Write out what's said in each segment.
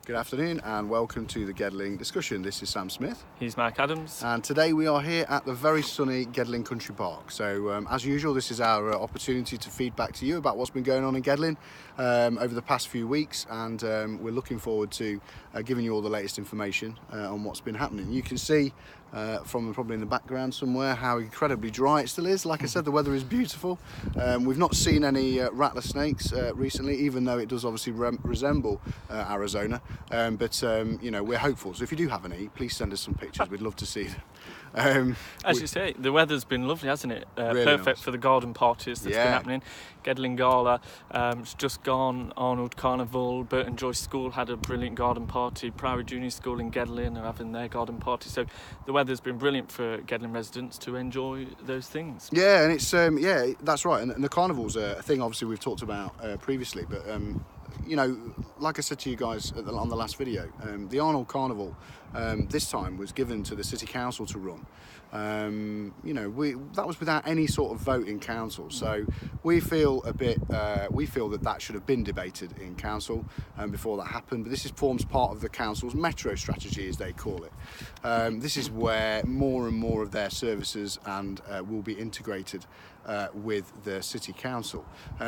Good afternoon and welcome to the Gedling Discussion. This is Sam Smith. He's Mark Adams. And today we are here at the very sunny Gedling Country Park. So as usual, this is our opportunity to feed back to you about what's been going on in Gedling over the past few weeks, and we're looking forward to giving you all the latest information on what's been happening. You can see from probably in the background somewhere how incredibly dry it still is. Like I said, the weather is beautiful. We've not seen any rattler snakes recently, even though it does obviously resemble Arizona. But you know, we're hopeful. So if you do have any, please send us some pictures. We'd love to see them. As you say, the weather's been lovely, hasn't it? Really Perfect nice for the garden parties that's been happening. Gedling Gala, it's just gone. Arnold Carnival, Burton Joyce School had a brilliant garden party. Priory Junior School in Gedling are having their garden party. So the weather's been brilliant for Gedling residents to enjoy those things. Yeah, and it's that's right. And the carnival's a thing obviously we've talked about previously, but you know, like I said to you guys on the last video, the Arnold Carnival this time was given to the City Council to run. You know, that was without any sort of vote in council. So we feel that should have been debated in council before that happened. But this forms part of the council's metro strategy, as they call it. This is where more and more of their services and will be integrated with the City Council.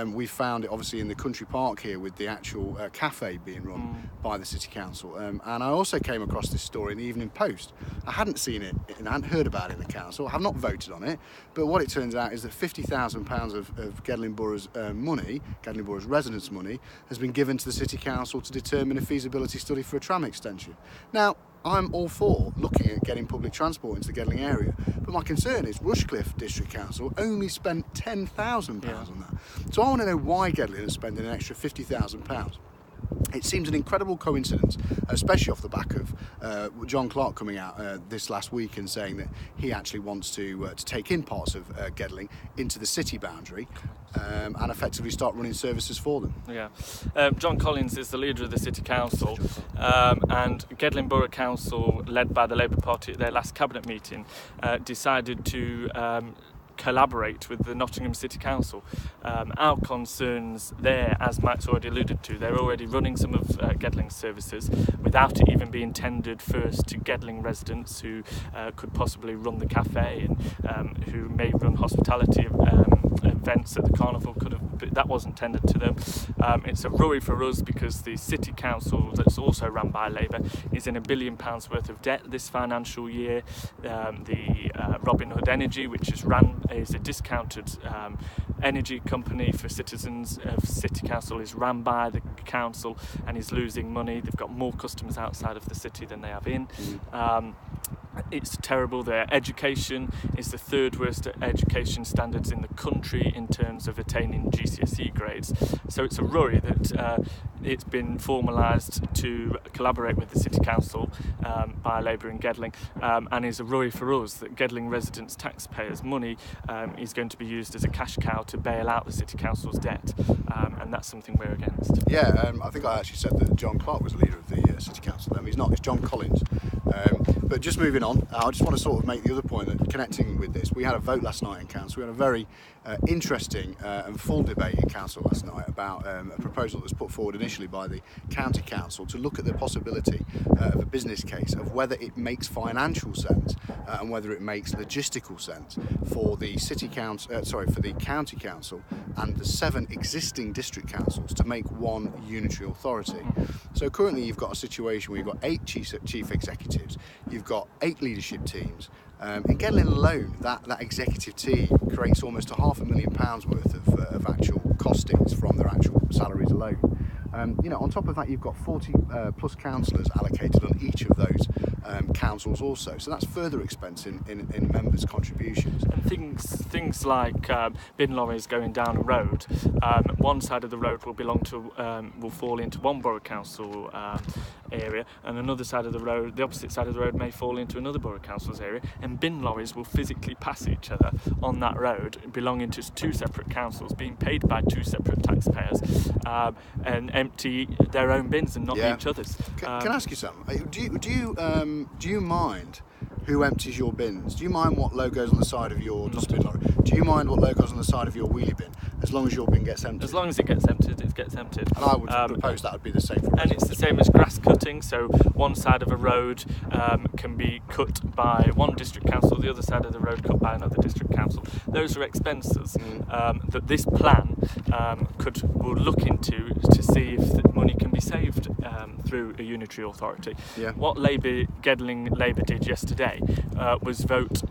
We found it obviously in the country park here with the actual cafe being run by the City Council. And I also came across this story in the Evening Post. I hadn't seen it and I hadn't heard about it in the council. I have not voted on it, but what it turns out is that £50,000 of Gedling Borough's money, Gedling Borough's residents' money, has been given to the City Council to determine a feasibility study for a tram extension. Now, I'm all for looking at getting public transport into the Gedling area, but my concern is Rushcliffe District Council only spent £10,000 on that. So I want to know why Gedling is spending an extra £50,000. It seems an incredible coincidence, especially off the back of John Clark coming out this last week and saying that he actually wants to take in parts of Gedling into the city boundary and effectively start running services for them. Yeah, John Collins is the leader of the City Council, and Gedling Borough Council, led by the Labour Party at their last cabinet meeting, decided to collaborate with the Nottingham City Council. Our concerns there, as Mike's already alluded to, they're already running some of Gedling's services without it even being tendered first to Gedling residents who could possibly run the cafe and who may run hospitality events at the carnival. That wasn't tendered to them. It's a worry for us because the City Council, that's also run by Labour, is in £1 billion worth of debt this financial year. The Robin Hood Energy, which is a discounted energy company for citizens of City Council, is run by the council and is losing money. They've got more customers outside of the city than they have in. It's terrible. Their education is the third worst education standards in the country in terms of attaining GCSE grades. So it's a worry that it's been formalised to collaborate with the City Council by Labour in Gedling, and is a worry for us that Gedling residents' taxpayers' money is going to be used as a cash cow to bail out the City Council's debt, and that's something we're against. Yeah, I think I actually said that John Clark was the leader of the City Council. He's not, it's John Collins. But just moving on, I just want to sort of make the other point that connecting with this, we had a vote last night in council. We had a very interesting and full debate in council last night about a proposal that's put forward initially by the county council to look at the possibility of a business case of whether it makes financial sense and whether it makes logistical sense for the for the county council and the 7 existing district councils to make one unitary authority. So currently you've got a situation where you've got 8 chief executives, you've got 8 leadership teams. In Gedling alone, that executive team creates almost £500,000 worth of actual costings from their actual salaries alone. You know, on top of that, you've got 40 plus councillors allocated on each of those councils also. So that's further expense in members' contributions. And things like bin lorries going down a road. One side of the road will fall into one borough council area, and another side of the road, the opposite side of the road, may fall into another borough council's area. And bin lorries will physically pass each other on that road, belonging to 2 separate councils, being paid by 2 separate taxpayers, and empty their own bins and not each other's. Can I ask you something? Do you mind who empties your bins? Do you mind what logo's on the side of your dustbin lorry? Do you mind what logo's on the side of your wheelie bin? As long as your bin gets emptied. As long as it gets emptied, it gets emptied. And I would propose that would be the same for And it's the same as grass cutting, so one side of a road can be cut by one district council, the other side of the road cut by another district council. Those are expenses that this plan will look into to see if the money can be saved through a unitary authority. Yeah. What Gedling Labour did yesterday was vote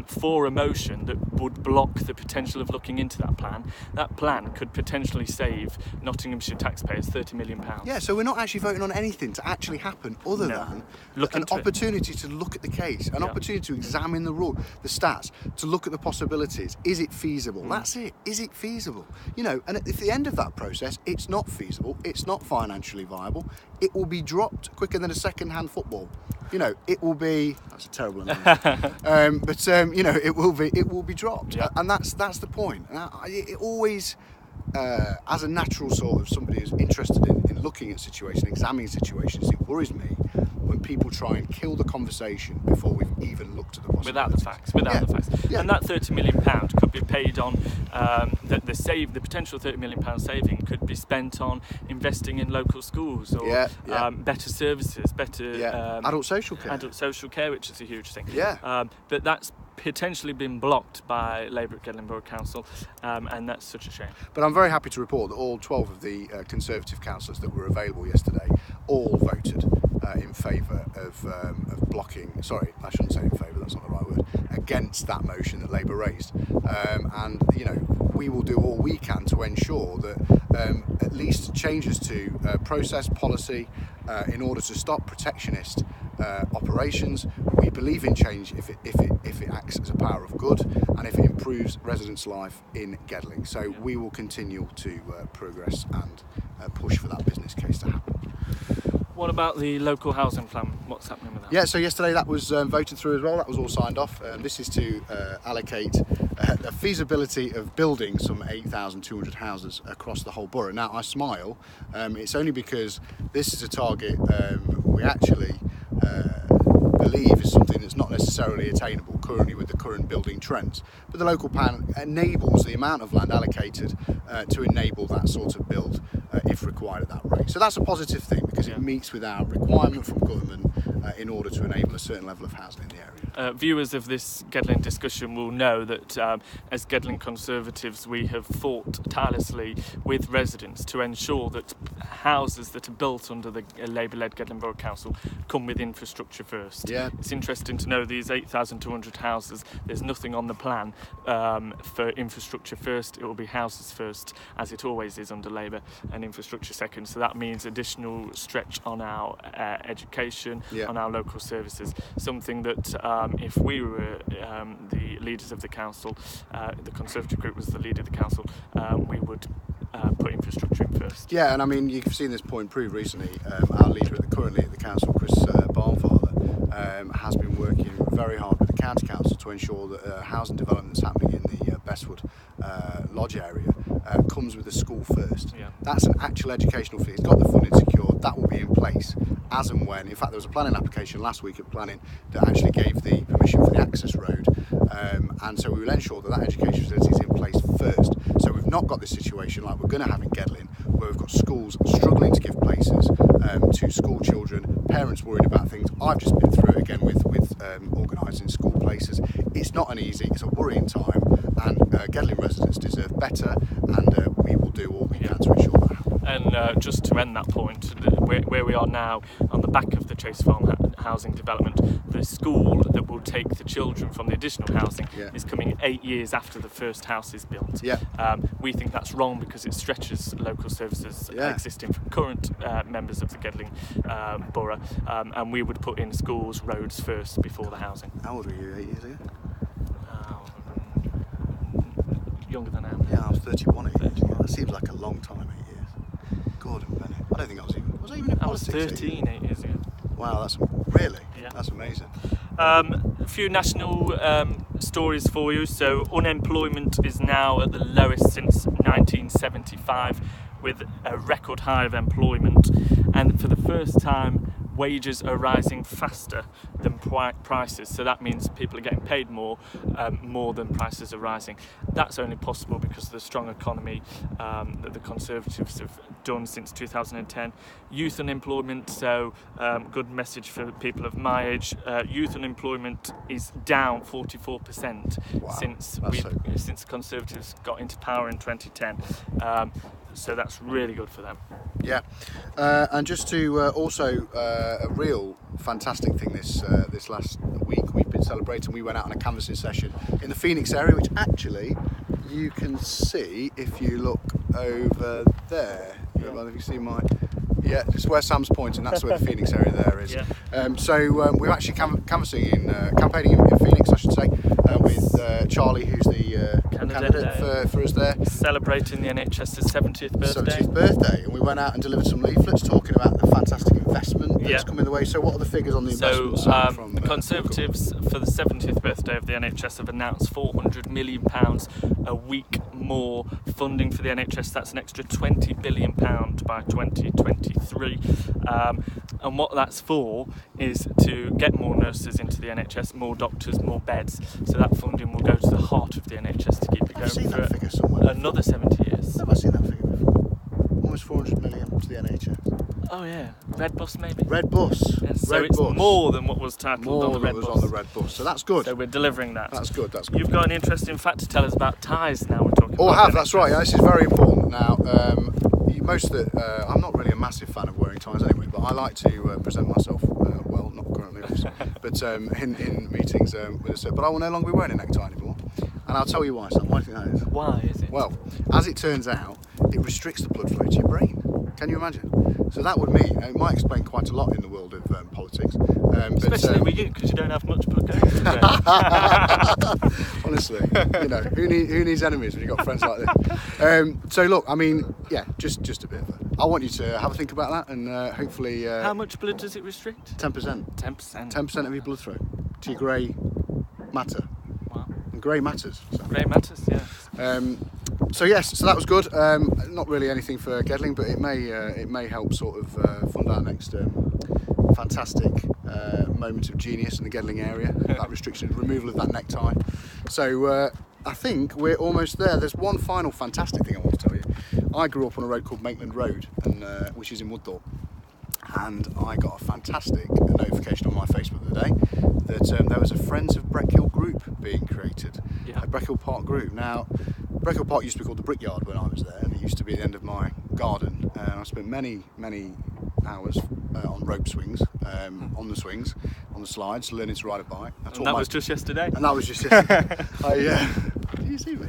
for a motion that would block the potential of looking into that plan. That plan could potentially save Nottinghamshire taxpayers £30 million. Yeah, so we're not actually voting on anything to actually happen other than an opportunity to look at the case, an opportunity to examine the stats, to look at the possibilities. Is it feasible? That's it. Is it feasible? You know, and at the end of that process, it's not feasible, it's not financially viable, it will be dropped quicker than a second-hand football. You know, it will be. That's a terrible analogy. But you know, it will be dropped, and that's the point. It always, as a natural sort of somebody who's interested in looking at situations, examining situations, it worries me when people try and kill the conversation before we've even looked at the possibilities. Without the facts. Yeah. And that £30 million could be paid on the potential £30 million saving could be spent on investing in local schools or better services, better adult social care, which is a huge thing. But that's potentially been blocked by Labour at Gedling Borough Council, and that's such a shame. But I'm very happy to report that all 12 of the Conservative councillors that were available yesterday all voted in favour of blocking, sorry, I shouldn't say in favour, that's not the right word, against that motion that Labour raised. And, you know, we will do all we can to ensure that at least changes to process policy in order to stop protectionist operations. We believe in change if it acts as a power of good and if it improves residents' life in Gedling. So we will continue to progress and push for that business case to happen. What about the local housing plan? What's happening with that? Yeah, so yesterday that was voted through as well. That was all signed off. This is to allocate a feasibility of building some 8,200 houses across the whole borough. Now, I smile. It's only because this is a target we actually believe is something that's not necessarily attainable currently with the current building trends. But the local plan enables the amount of land allocated to enable that sort of build if required at that rate. So that's a positive thing because it meets with our requirement from government in order to enable a certain level of housing in the area. Viewers of this Gedling discussion will know that as Gedling Conservatives we have fought tirelessly with residents to ensure that houses that are built under the Labour-led Gedling Borough Council come with infrastructure first. Yeah. It's interesting to know these 8,200 houses, there's nothing on the plan for infrastructure first. It will be houses first, as it always is under Labour, and infrastructure second. So that means additional stretch on our education, on our local services, something that if we were the leaders of the council, the Conservative group was the leader of the council, we would put infrastructure in first. Yeah, and I mean, you've seen this point proved recently. Our leader currently at the council, Chris Barnfather, has been working very hard with the county council to ensure that housing development that's happening in the Bestwood Lodge area comes with the school first. That's an actual educational fee. It's got the funding secured. That will be in place as and when. In fact, there was a planning application last week at planning that actually gave the permission for the access road, and so we will ensure that education facility is in place first. So we've not got this situation like we're going to have in Gedling, where we've got schools struggling to give places to school children, parents worried about things. I've just been through it again with organising school places. It's not an easy, it's a worrying time, and Gedling residents deserve better, and we will do all we can to ensure that happens. And just to end that point, where we are now on the back of the Chase Farm housing development, the school that will take the children from the additional housing is coming 8 years after the first house is built. We think that's wrong because it stretches local services existing for current members of the Gedling borough, and we would put in schools, roads first before the housing. How old were you 8 years ago? Younger than I am. Yeah, I was 31 8 years ago. That seems like a long time, 8 years. Gordon Bennett. I don't think I was even in politics. I was 13 8 years ago. Wow, that's really? Yeah. That's amazing. A few national stories for you. So unemployment is now at the lowest since 1975, with a record high of employment, and for the first time wages are rising faster than prices, so that means people are getting paid more than prices are rising. That's only possible because of the strong economy that the Conservatives have done since 2010. Youth unemployment, so good message for people of my age. Youth unemployment is down 44% since the Conservatives got into power in 2010. So that's really good for them. Yeah, and just to also a real fantastic thing this last week we've been celebrating. We went out on a canvassing session in the Phoenix area, which actually you can see if you look over there. If you see my, just where Sam's pointing, that's where the Phoenix area there is. Yeah. So we're actually campaigning in Phoenix, I should say, with Charlie, who's the candidate for us there. Celebrating the NHS's 70th birthday. 70th birthday, and we went out and delivered some leaflets talking about the fantastic investment that's coming the way. So what are the figures on the investment side from the Conservatives for the 70th birthday of the NHS have announced £400 million a week more funding for the NHS. That's an extra £20 billion by 2023. And what that's for is to get more nurses into the NHS, more doctors, more beds. So that funding will go to the heart of the NHS to keep it going for another 70 years. I've seen that figure before. Almost 400 million to the NHS. Oh yeah, Red Bus maybe. Red Bus. Yes, so it's more than what was titled on the Red Bus. On the Red Bus. So that's good. So we're delivering that. That's good. That's good. You've got an interesting fact to tell us about ties now. We're talking. Oh, I have. That's right. Yeah, this is very important. Now, most of the I'm not really a massive fan of wearing ties anyway, but I like to present myself well, not currently, obviously, but in meetings with us. But I will no longer be wearing a necktie anymore, and I'll tell you why. Sam, why do you think that is? Why is it? Well, as it turns out, it restricts the blood flow to your brain. Can you imagine? So that would mean it might explain quite a lot in the world of politics. Especially with you, because you don't have much blood going to your brain. Honestly, who needs enemies when you've got friends like this? So look, I mean, just a bit of I want you to have a think about that, and hopefully. How much blood does it restrict? 10%. 10%. 10% of your blood flow to your grey matter. Wow. And grey matters. So. Grey matters, yeah. So yes, so that was good. Not really anything for Gedling, but it may help sort of fund our next fantastic moment of genius in the Gedling area. That restriction, removal of that necktie. So I think we're almost there. There's one final fantastic thing I want to tell you. I grew up on a road called Maitland Road, which is in Woodthorpe, and I got a fantastic notification on my Facebook the other day that there was a Friends of Breckhill group being created, a Breckhill Park group. Now, Breckhill Park used to be called the Brickyard when I was there, and it used to be at the end of my garden. I spent many hours on rope swings, on the swings, on the slides, learning to ride a bike. And that was just yesterday? And that was just yesterday. Did you see me?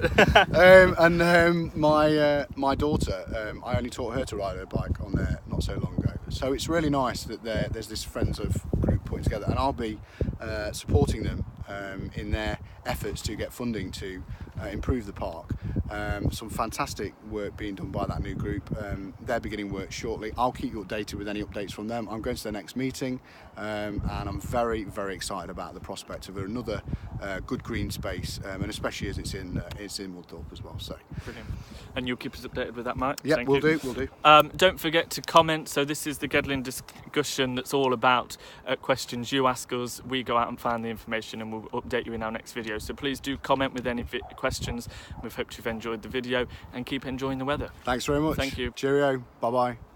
My daughter, I only taught her to ride her bike on there not so long ago. So it's really nice that there's this Friends of group putting together, and I'll be supporting them in their efforts to get funding to improve the park. Some fantastic work being done by that new group. They're beginning work shortly. I'll keep you updated with any updates from them. I'm going to their next meeting, and I'm very, very excited about the prospect of another good green space, and especially as it's in Woodthorpe as well. So brilliant. And you'll keep us updated with that, Mike? Yeah, we'll do. Don't forget to comment. So this is the Gedling discussion that's all about questions you ask us. We go out and find the information, and we'll update you in our next video. So please do comment with any questions. We've hoped you've enjoyed the video, and keep enjoying the weather. Thanks very much. Thank you. Cheerio. Bye-bye.